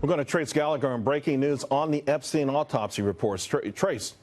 We're going to trace Gallagher on breaking news on the Epstein autopsy reports. Trace.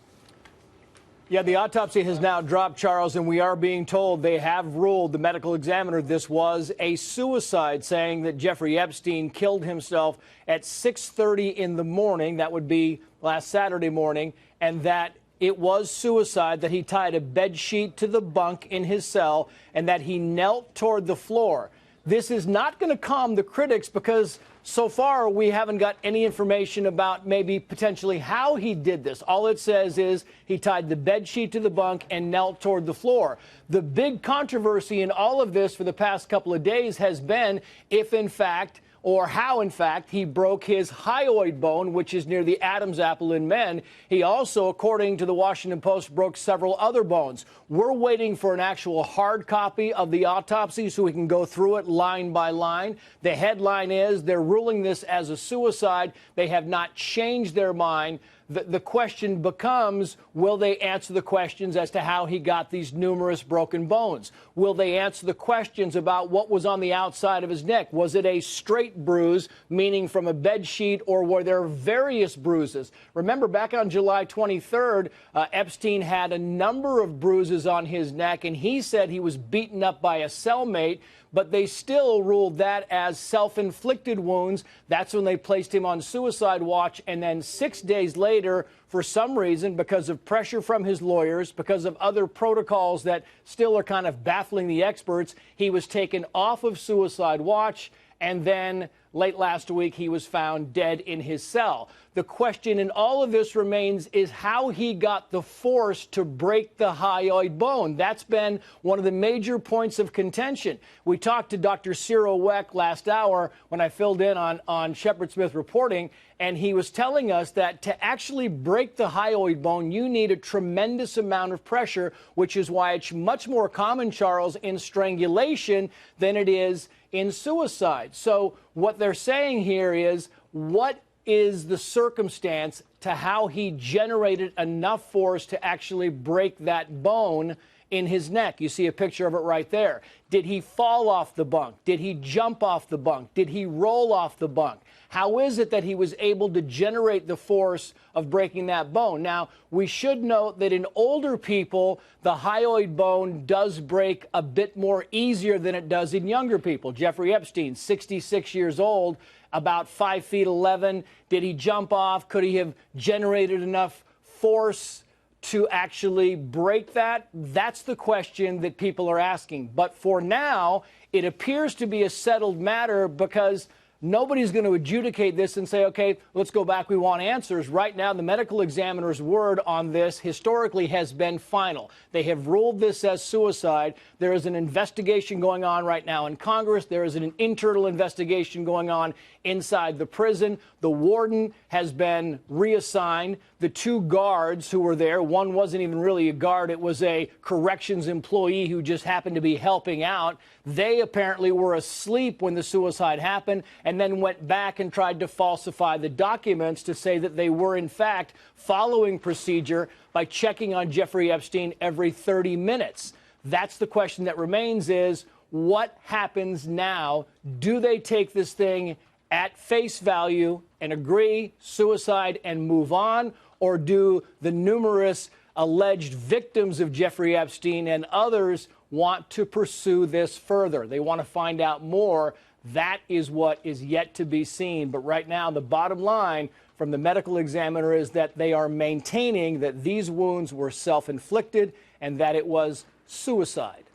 Yeah, the autopsy has now dropped, Charles, and we are being told they have ruled, the medical examiner, this was a suicide, saying that Jeffrey Epstein killed himself at 6:30 in the morning. That would be last Saturday morning, and that it was suicide, that he tied a bed sheet to the bunk in his cell and that he knelt toward the floor. This is not going to calm the critics because so far we haven't got any information about maybe potentially how he did this. All it says is he tied the bed sheet to the bunk and knelt toward the floor. The big controversy in all of this for the past couple of days has been if in fact or how, in fact, he broke his hyoid bone, which is near the Adam's apple in men. He also, according to the Washington Post, broke several other bones. We're waiting for an actual hard copy of the autopsy so we can go through it line by line. The headline is they're ruling this as a suicide. They have not changed their mind. The question becomes, will they answer the questions as to how he got these numerous broken bones? Will they answer the questions about what was on the outside of his neck? Was it a straight bruise, meaning from a bed sheet, or were there various bruises? Remember, back on July 23rd, Epstein had a number of bruises on his neck, and he said he was beaten up by a cellmate, but they still ruled that as self-inflicted wounds. That's when they placed him on suicide watch, and then 6 days later, for some reason, because of pressure from his lawyers, because of other protocols that still are kind of baffling the experts, he was taken off of suicide watch, and then late last week he was found dead in his cell. The question in all of this remains is how he got the force to break the hyoid bone. That's been one of the major points of contention. We talked to Dr. Cyril Weck last hour when I filled in on Shepard Smith reporting, and he was telling us that to actually break the hyoid bone, you need a tremendous amount of pressure, which is why it's much more common, Charles, in strangulation than it is in suicide. So what they're saying here is, what is the circumstance to how he generated enough force to actually break that bone in his neck? You see a picture of it right there. Did he fall off the bunk? Did he jump off the bunk? Did he roll off the bunk? How is it that he was able to generate the force of breaking that bone? Now, we should note that in older people, the hyoid bone does break a bit more easier than it does in younger people. Jeffrey Epstein, 66 years old, about 5'11". Did he jump off? Could he have generated enough force to actually break that? That's the question that people are asking. But for now, it appears to be a settled matter because nobody's going to adjudicate this and say, okay, let's go back, we want answers. Right now, the medical examiner's word on this historically has been final. They have ruled this as suicide. There is an investigation going on right now in Congress. There is an internal investigation going on inside the prison. The warden has been reassigned. The two guards who were there, one wasn't even really a guard, it was a corrections employee who just happened to be helping out. They apparently were asleep when the suicide happened and then went back and tried to falsify the documents to say that they were, in fact, following procedure by checking on Jeffrey Epstein every 30 minutes. That's the question that remains is, what happens now? Do they take this thing at face value and agree, suicide, and move on? Or do the numerous alleged victims of Jeffrey Epstein and others want to pursue this further? They want to find out more. That is what is yet to be seen. But right now, the bottom line from the medical examiner is that they are maintaining that these wounds were self-inflicted and that it was suicide.